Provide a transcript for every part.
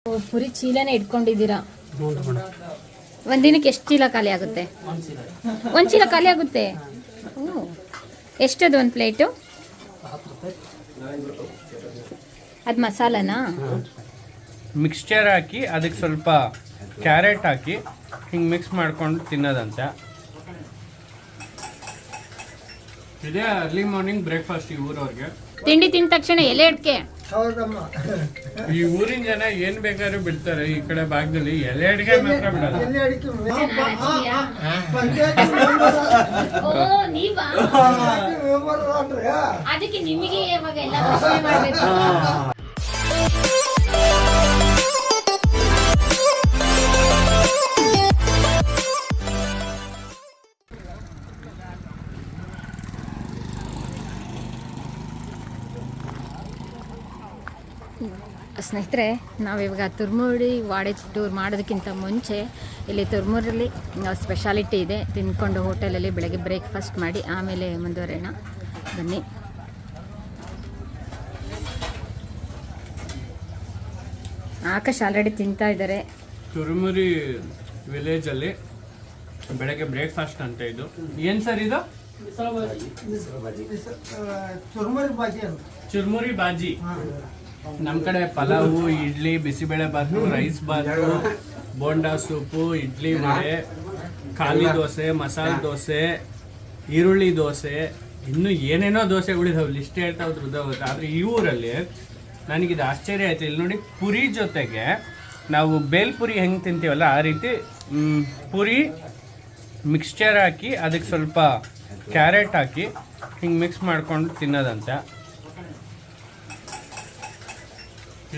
ಪುರಿ ಚೀಲನೇ ಇಟ್ಕೊಂಡಿದ್ದೀರಾ? ಒಂದಿನಕ್ಕೆ ಎಷ್ಟು ಚೀಲ ಖಾಲಿ ಆಗುತ್ತೆ? ಒಂದು ಚೀಲ ಖಾಲಿ ಆಗುತ್ತೆ. ಓ, ಎಷ್ಟದು ಒಂದು ಪ್ಲೇಟು? ಅದು ಮಸಾಲನಾ? ಮಿಕ್ಸ್ಚರ್ ಹಾಕಿ ಅದಕ್ಕೆ ಸ್ವಲ್ಪ ಕ್ಯಾರೆಟ್ ಹಾಕಿ ಹಿಂಗೆ ಮಿಕ್ಸ್ ಮಾಡ್ಕೊಂಡು ತಿನ್ನೋದಂತೆ. ಇದೇ ಅರ್ಲಿ ಮಾರ್ನಿಂಗ್ ಬ್ರೇಕ್ಫಾಸ್ಟ್ ಈ ಊರವ್ರಿಗೆ. ತಿಂಡಿ ತಿಂದ ತಕ್ಷಣ ಎಲೆ ಅಡಿಕೆ. ಈ ಊರಿನ ಜನ ಏನ್ ಬೇಕಾದ್ರೂ ಬಿಡ್ತಾರೆ, ಈ ಕಡೆ ಭಾಗದಲ್ಲಿ ಎಲೆ ಅಡಿಕೆ ಮಾತ್ರ ಬಿಡಲ್ಲ. ಅದಕ್ಕೆ ನಿಮಗೆ ಇವಾಗ ಎಲ್ಲ ಮಾಡಬೇಕು. ಸ್ನೇಹಿತರೆ, ನಾವಿವಾಗ ತುರ್ಮುರಿ ವಾಡೆ ಟೂರ್ ಮಾಡೋದಕ್ಕಿಂತ ಮುಂಚೆ ಇಲ್ಲಿ ತುರ್ಮೂರಲ್ಲಿ ಸ್ಪೆಷಾಲಿಟಿ ಇದೆ. ತಿಂದ್ಕೊಂಡು ಹೋಟೆಲಲ್ಲಿ ಬೆಳಗ್ಗೆ ಬ್ರೇಕ್ಫಾಸ್ಟ್ ಮಾಡಿ ಆಮೇಲೆ ಮುಂದುವರೋಣ ಬನ್ನಿ. ಆಕಾಶ್ ಆಲ್ರೆಡಿ ತಿಂತಾ ಇದ್ದಾರೆ. ತುರ್ಮುರಿ ವಿಲೇಜಲ್ಲಿ ಬೆಳಗ್ಗೆ ಬ್ರೇಕ್ಫಾಸ್ಟ್ ಅಂತ. ಇದು ಏನ್ ಸರ್ ಇದು? ಚುರ್ಮುರಿ ಬಾಜಿ. ನಮ್ ಕಡೆ ಪಲಾವು, ಇಡ್ಲಿ, ಬಿಸಿಬೇಳೆ ಬಾತು, ರೈಸ್ ಬಾತು, ಬೋಂಡಾ ಸೂಪು, ಇಡ್ಲಿ ವಡೆ, ಖಾಲಿ ದೋಸೆ, ಮಸಾಲೆ ದೋಸೆ, ಈರುಳ್ಳಿ ದೋಸೆ, ಇನ್ನು ಏನೇನೋ ದೋಸೆಗಳಿದಾವೆ. ಲಿಸ್ಟ್ ಹೇಳ್ತಾ ಹೋಗುತ್ತೆ. ಆದ್ರೆ ಈ ಊರಲ್ಲಿ ನನಗಿದು ಆಶ್ಚರ್ಯ ಆಯ್ತು. ಇಲ್ಲಿ ನೋಡಿ, ಪುರಿ ಜೊತೆಗೆ ನಾವು ಬೇಲ್ಪುರಿ ಹೆಂಗೆ ತಿಂತೀವಲ್ಲ ಆ ರೀತಿ ಪುರಿ ಮಿಕ್ಸ್ಚರ್ ಹಾಕಿ ಅದಕ್ಕೆ ಸ್ವಲ್ಪ ಕ್ಯಾರೆಟ್ ಹಾಕಿ ಹಿಂಗೆ ಮಿಕ್ಸ್ ಮಾಡ್ಕೊಂಡು ತಿನ್ನೋದಂತೆ.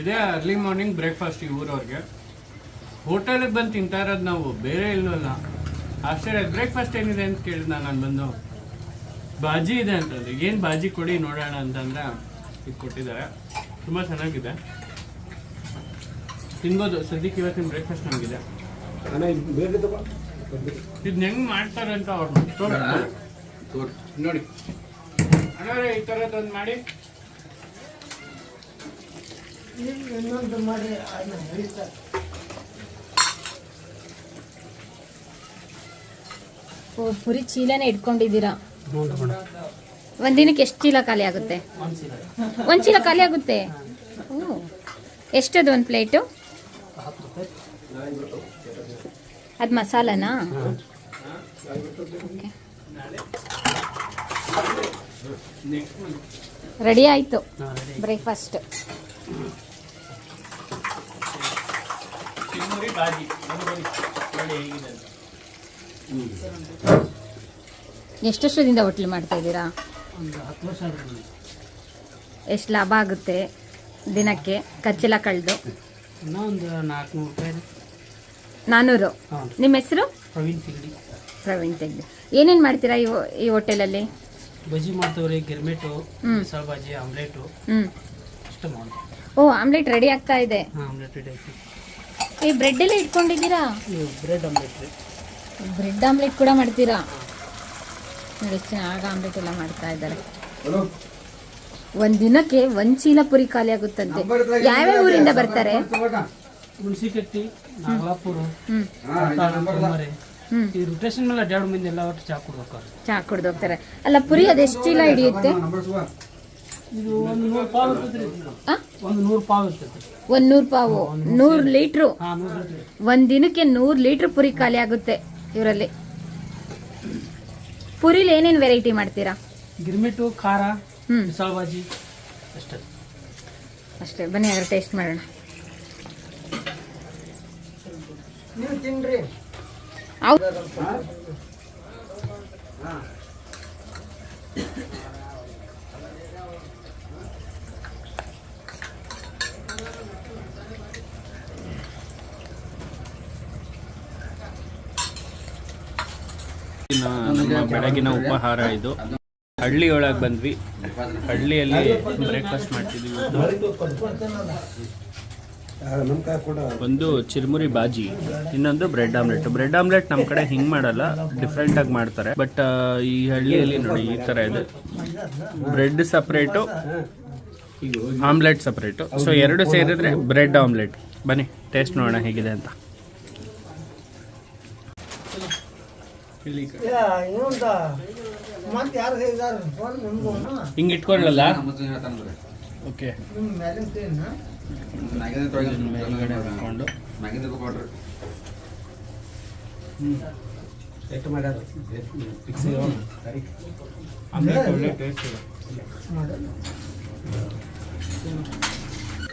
ಇದೇ ಅರ್ಲಿ ಮಾರ್ನಿಂಗ್ ಬ್ರೇಕ್ಫಾಸ್ಟ್ ಈ ಊರವ್ರಿಗೆ. ಹೋಟೆಲಿಗೆ ಬಂದು ತಿಂತಾ ಇರೋದು ನಾವು, ಬೇರೆ ಇಲ್ಲವಲ್ಲ. ಆಶ್ಚರ್ಯ. ಬ್ರೇಕ್ಫಾಸ್ಟ್ ಏನಿದೆ ಅಂತ ಕೇಳಿದ್ ನಾನು ಬಂದು ಬಾಜಿ ಇದೆ ಅಂತಂದ್ರೆ, ಏನು ಬಾಜಿ ಕೊಡಿ ನೋಡೋಣ ಅಂತಂದ್ರೆ ಇದು ಕೊಟ್ಟಿದ್ದಾರೆ. ತುಂಬ ಚೆನ್ನಾಗಿದೆ, ತಿನ್ಬೋದು. ಸದ್ಯಕ್ಕೆ ಇವತ್ತಿನ ಬ್ರೇಕ್ಫಾಸ್ಟ್ ನಮಗಿದೆ. ಇದನ್ನ ಹೆಂಗೆ ಮಾಡ್ತಾರೆ ಅಂತ ಅವ್ರು ನೋಡಿ. ಅಣ್ಣ ಈ ಥರದ್ದೊಂದು ಮಾಡಿ. ಪುರಿ ಚೀಲನೇ ಇಟ್ಕೊಂಡಿದ್ದೀರಾ? ಒಂದಿನಕ್ಕೆ ಎಷ್ಟು ಚೀಲ ಖಾಲಿ ಆಗುತ್ತೆ? ಒಂದು ಚೀಲ ಖಾಲಿ ಆಗುತ್ತೆ. ಓ, ಎಷ್ಟದು ಒಂದು ಪ್ಲೇಟು? ಅದು ಮಸಾಲನಾ? ರೆಡಿ ಆಯಿತು ಬ್ರೇಕ್ಫಾಸ್ಟ್. ಎಷ್ಟು ವರ್ಷದಿಂದ ಹೋಟ್ಲ್ ಮಾಡ್ತಾ ಇದ್ದೀರಾ? ಎಷ್ಟು ಲಾಭ ಆಗುತ್ತೆ ದಿನಕ್ಕೆ ಖರ್ಚೆಲ್ಲ ಕಳೆದು? ಒಂದು 400 ರೂಪಾಯಿ. 400. ನಿಮ್ಮ ಹೆಸರು? ಪ್ರವೀಣ್ ತೆಗ್ದು. ಏನೇನು ಮಾಡ್ತೀರಾ ಈ ಹೋಟೆಲಲ್ಲಿ? ಬಜ್ಜಿ ಮಾಡ್ತವ್ರಿ, ಗಿರ್ಮಿಟು, ಮಸಾಲ ಬಜ್ಜಿ, ಆಮ್ಲೆಟು ಅಷ್ಟು ಮಾಡ್ತೀವಿ. ಓ, ಆಮ್ಲೆಟ್ ರೆಡಿ ಆಗ್ತಾ ಇದೆ. ಆಮ್ಲೆಟ್ ರೆಡಿ ಆಯ್ತು. ಈ ಬ್ರೆಡ್ ಎಲ್ಲ ಇಟ್ಕೊಂಡಿದ್ದೀರಾ? ಬ್ರೆಡ್ ಆಮ್ಲೆಟ್ ರೀ. ಬ್ರೆಡ್ ಆಮ್ಲೆಟ್ ಕೂಡ ಮಾಡ್ತೀರಾ? ನೋಡಿ ಎಷ್ಟು ಚೆನ್ನಾಗಿ ಆಮ್ಲೆಟ್ ಎಲ್ಲ ಮಾಡ್ತಾ ಇದ್ದಾರೆ. ಒಂದ್ ದಿನಕ್ಕೆ 1 ಚೀಲ ಪುರಿ ಖಾಲಿ ಆಗುತ್ತಂತೆ. ಯಾವ್ಯಾವ ಊರಿಂದ ಬರ್ತಾರೆ? ಹುಣಸಿಕಟ್ಟಿ, ನಾಗಲಾಪುರ, ಈ ರೊಟೇಷನ್ ಮೇಲೆ 2 ಮಂದಿ ಎಲ್ಲ ಒಟ್ಟು ಚಾ ಕುಡ್ಬೇಕು. ಚಾ ಕುಡ್ದು ಹೋಗ್ತಾರೆ. ಅಲ್ಲ, ಪುರಿ ಅದು ಎಷ್ಟು ಚೀಲ ಹಿಡಿಯುತ್ತೆ? ಇದು 100 ಪಾವ್ ಇರ್ತೈತ್ರಿ. 100 ಪಾವ್ ಇರ್ತೈತಿ. 100 ಪಾವು 100 ಲೀಟ್ರು. 100 ಲೀಟ್ರ್. ಒಂದ್ ದಿನಕ್ಕೆ 100 ಲೀಟ್ರ್ ಪುರಿ ಖಾಲಿ ಆಗುತ್ತೆ ಇವರಲ್ಲಿ. ಪುರಿಲಿ ಏನೇನು ವೆರೈಟಿ ಮಾಡ್ತೀರಾ? ಗಿರ್ಮಿಟು, ಖಾರ, ಮಸಾಲ ಬಾಜಿ ಅಷ್ಟೇ. ಬನ್ನಿ ಅದ್ರ ಟೇಸ್ಟ್ ಮಾಡೋಣ. ನೀವು ತಿನ್ರಿ. ನಮ್ಮ ಬೆಳಗಿನ ಉಪಹಾರ ಇದು. ಹಳ್ಳಿ ಒಳಗೆ ಬಂದ್ವಿ. ಹಳ್ಳಿಯಲ್ಲಿ ಬ್ರೇಕ್ಫಾಸ್ಟ್ ಮಾಡ್ತಿದ್ವಿ. ಒಂದು ಚಿರ್ಮುರಿ ಬಾಜಿ, ಇನ್ನೊಂದು ಬ್ರೆಡ್ ಆಮ್ಲೆಟ್. ಬ್ರೆಡ್ ಆಮ್ಲೆಟ್ ನಮ್ಮ ಕಡೆ ಹಿಂಗೆ ಮಾಡಲ್ಲ, ಡಿಫ್ರೆಂಟ್ ಆಗಿ ಮಾಡ್ತಾರೆ. ಬಟ್ ಈ ಹಳ್ಳಿಯಲ್ಲಿ ನೋಡಿ ಈ ಥರ ಇದೆ. Bread separate, omelette separate. So ಎರಡು ಸೇರಿದ್ರೆ ಬ್ರೆಡ್ ಆಮ್ಲೆಟ್. ಬನ್ನಿ ಟೇಸ್ಟ್ ನೋಡೋಣ ಹೇಗಿದೆ ಅಂತ. ಹಿಂಗೆ ಇಟ್ಕೊಳ್ಳಲ್ಲ. ಓಕೆ ಮೇಲ್ಗಡೆ ಹಾಕೊಂಡು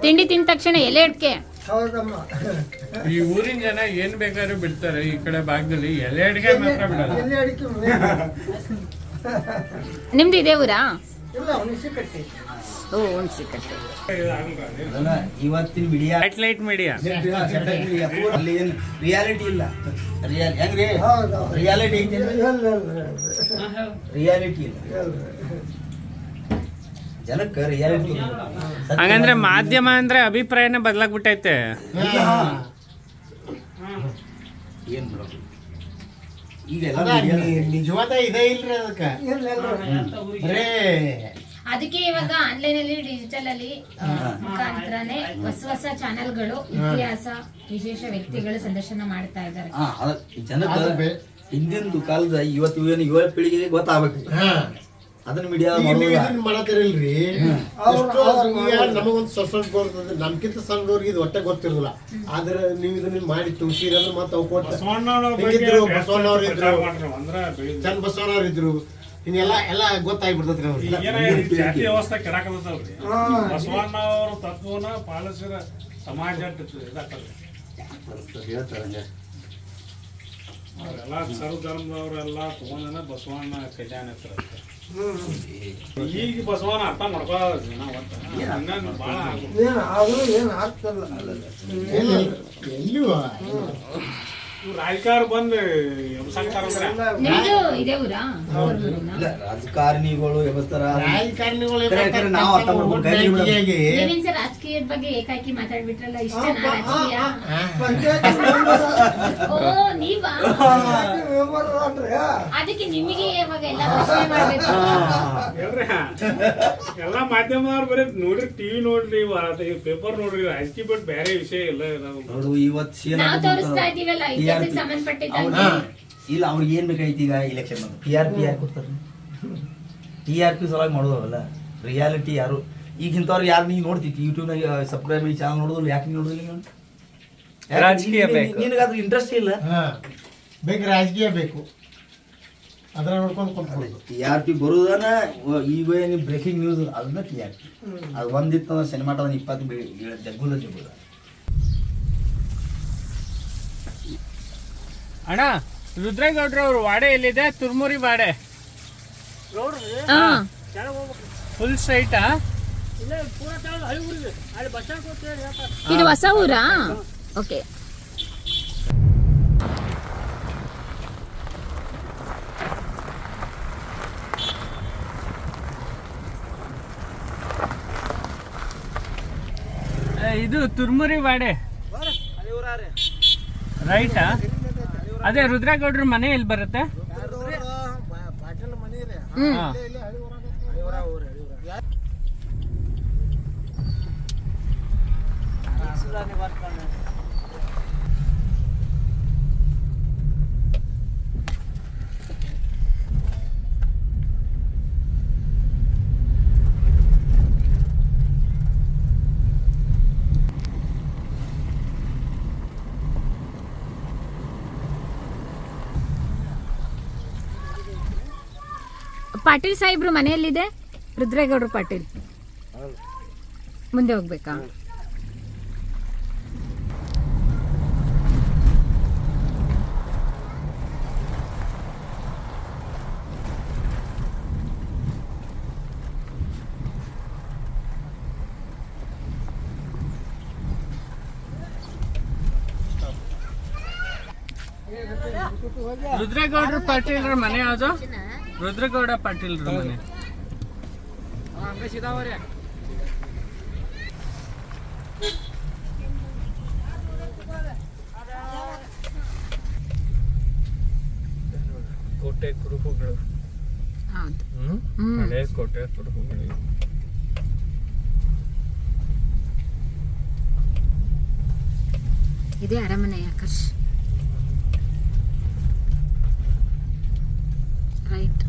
ತಿಂಡಿ ತಿಂದ ತಕ್ಷಣ ಎಲೆ ಅಡಿಕೆ. ಈ ಊರಿನ ಜನ ಏನ್ ಬೇಕಾದ್ರೂ ಬಿಡ್ತಾರೆ, ಈ ಕಡೆ ಭಾಗದಲ್ಲಿ ಎಲೆ ಅಡಿಕೆ ಮಾತ್ರ ಬಿಡಲ್ಲ. ನಿಮ್ದು ಇದೇ ಊರಾ? ಓ, ಹುಣಸಿಕಟ್ಟೆ. ಇವತ್ತಿನ ವಿಡಿಯೋ ಸ್ಯಾಟಲೈಟ್ ಮೀಡಿಯಾ ಅಲ್ಲಿ ಏನು ರಿಯಾಲಿಟಿ ಇಲ್ಲ. ಹೆಂಗ್ರಿ ರಿಯಾಲಿಟಿ ಐತಿ? ರಿಯಾಲಿಟಿ ಇಲ್ಲ ಜನಕ್ಕೆ, ರಿಯಾಲಿಟಿ ಇಲ್ಲ. ಹಂಗಂದ್ರೆ ಮಾಧ್ಯಮ ಅಂದ್ರೆ ಅಭಿಪ್ರಾಯನೇ ಬದಲಾಗ್ಬಿಟ್ಟೈತೆ. ಏನ್ ಮಾಡೋದು ಈಗ ಎಲ್ಲ ನಿಜವಾದ ಇದೇ ಇಲ್ರಿ ಅದಕ್ಕೆ. ಅದಕ್ಕೆ ಇವಾಗ ಆನ್ಲೈನ್ ಅಲ್ಲಿ ಡಿಜಿಟಲ್ ಅಲ್ಲಿ ಮುಖಾಂತರನೇ ಹೊಸ ಹೊಸ ಚಾನೆಲ್ಗಳು ಇತಿಹಾಸ ವಿಶೇಷ ವ್ಯಕ್ತಿಗಳು ಸಂದರ್ಶನ ಮಾಡ್ತಾ ಇದ್ದಾರೆ. ಜನಕ್ಕೆ ಹಿಂದಿನ ಕಾಲದ ಇವತ್ತು ಏನು ಯುವ ಪೀಳಿಗೆಗೆ ಗೊತ್ತಾಗಬೇಕು. ಅದನ್ನ ಮೀಡಿಯಾ ಮಾಡತ್ತಿರಲ್ರಿ. ನಮಗೊಂದು ಸ್ವಲ್ಪ ಬರ್ತದೆ, ನಮ್ಕಿಂತ ಸಣ್ಣವ್ರಿಗೆ ಇದು ಒಟ್ಟೆ ಗೊತ್ತಿರೋದಿಲ್ಲ. ಆದ್ರೆ ನೀವು ಇದನ್ನ ಮಾಡಿ ತೋರಿಸಿರಲ್ಲ. ಮತ್ತೆ ಅವು ಕೊಟ್ಟು ಬಸವಣ್ಣವ್ರು ಇದ್ರು, ಚಂದ ಬಸವಣ್ಣವ್ರು ಇದ್ರು, ಹಿಂಗೆಲ್ಲ ಎಲ್ಲ ಗೊತ್ತಾಗ್ಬಿಡ್ತೈತ್ರಿ ಅವ್ರಿಗೆ. ಜಾತಿ ವ್ಯವಸ್ಥೆ ಕೆಡಾಕತ್ತಲ್ರಿ. ಬಸವಣ್ಣ ಅವ್ರ ತತ್ವನ ಪಾಲಿಸಿದ ಸಮಾಜ ಇದಾಗ್ತದೆ. ಅವರೆಲ್ಲ ಸರ್ವ ಧರ್ಮದವ್ರೆಲ್ಲ ತಗೊಂಡನ ಬಸವಣ್ಣ ಖಜಾನೆ ಹತ್ರ. ಈಗ ಬಸವಣ್ಣ ಅರ್ಥ ಮಾಡ್ಕೊಳ್ಳೋದು ಜನ ಒಟ್ಟು ಭಾಳ ಎಲ್ಲಿಯೂ ರಾಜಕಾರಣ ಬಂದು ನಿಮ್ದು ಇದೇ ಊರಾ? ರಾಜಕಾರಣಿಗಳು ರಾಜಕಾರಣಿಗಳು ನಾವು ಅರ್ಥ ಮಾಡ್ಬೇಕು. ನೀವೇನ್ ಸರ್ ರಾಜಕೀಯದ ಬಗ್ಗೆ ಏಕಾಕಿ ಮಾತಾಡ್ಬಿಟ್ರಲ್ಲ, ಇಷ್ಟನಾ ರಾಜಕೀಯ? ಓ, ನೀವಾ? ಅದಕ್ಕೆ ನಿಮಗೆ ಇವಾಗ ಎಲ್ಲ ಪ್ರಶ್ನೆ ಮಾಡ್ಬೇಕು. ಎಲ್ಲ ಮಾಧ್ಯಮದವ್ರು ಬರೀ ನೋಡ್ರಿ, ಟಿವಿ ನೋಡ್ರಿ, ಪೇಪರ್ ನೋಡ್ರಿ, ರಾಜಕೀಯ ಬಿಟ್ಟು ಬೇರೆ ವಿಷಯ ಇಲ್ಲ. ನಾವು ತೋರಿಸ್ತಾ ಇದೀವಲ್ಲ ಇತಿಹಾಸಕ್ಕೆ ಸಂಬಂಧಪಟ್ಟಿದ್ದ. ಇಲ್ಲ, ಅವ್ರಿಗೆ ಏನ್ ಬೇಕಾಯ್ತು ಈಗ ಇಲೆಕ್ಷನ್ TRP ಯಾರು ಕೊಡ್ತಾರೆ? TRP ಸಲುವಾಗಿ ಮಾಡೋದಲ್ಲ, ರಿಯಾಲಿಟಿ ಯಾರು ಈಗ ಇಂಥವ್ರು ಯಾರು ನೀವು ನೋಡ್ತಿತ್ತು ಯೂಟ್ಯೂಬ್ನಾಗ ಸಬ್ಸ್ಕ್ರೈಬ್ ಈ ಚಾನಲ್ ನೋಡೋದು ಯಾಕೆ ನೋಡೋದಿಲ್ಲ? ರಾಜಕೀಯ ಬೇಕು, ನಿನಗಾದ್ರೂ ಇಂಟ್ರೆಸ್ಟ್ ಇಲ್ಲ. ಬೇಕು, ರಾಜಕೀಯ ಬೇಕು, ಅದ್ರ ನೋಡ್ಕೊಂಡು ಕೊಂಡ್ಕೊಳ್ಳೋದು. TRP ಬರೋದನ ಈಗ ಏನು ಬ್ರೇಕಿಂಗ್ ನ್ಯೂಸ್ ಅದನ್ನ TRP. ಅದು ಒಂದಿತ್ತು ಅಂದ್ರೆ ಸಿನಿಮಾಟ 20 ಜಗ್ಗುದ. ಅಣ್ಣ, ರುದ್ರೇಗೌಡ್ರ ಅವ್ರ ವಾಡೆ ಎಲ್ಲಿದೆ? ತುರ್ಮುರಿ ವಾಡೆ ಫುಲ್ ಸ್ಟ್ರೈಟಾ? ಇದು ಹೊಸ ಊರಾ? ಓಕೆ. ಇದು ತುರ್ಮುರಿ ವಾಡೆ ರೈಟಾ? ಅದೇ ರುದ್ರೇಗೌಡ್ರ ಮನೆ ಎಲ್ಲಿ ಬರುತ್ತೆ? ಪಾಟೀಲ್ ಸಾಹೇಬ್ರು ಮನೆಯಲ್ಲಿದೆ. ರುದ್ರೇಗೌಡ್ರು ಪಾಟೀಲ್ ಮುಂದೆ ಹೋಗ್ಬೇಕಾ? ರುದ್ರೇಗೌಡ್ರ ಪಾಟೀಲ್ರ ಮನೆ ಯಾವುದು? ರುದ್ರೇಗೌಡ ಪಾಟೀಲ್ರ ಮನೆ. ಕೋಟೆ ಕುರುಹುಗಳು. ಹಳೆ ಕೋಟೆ ಕುರುಹುಗಳು. ಇದೇ ಅರಮನೆ ಆಕರ್ಷ್. ರೈಟ್.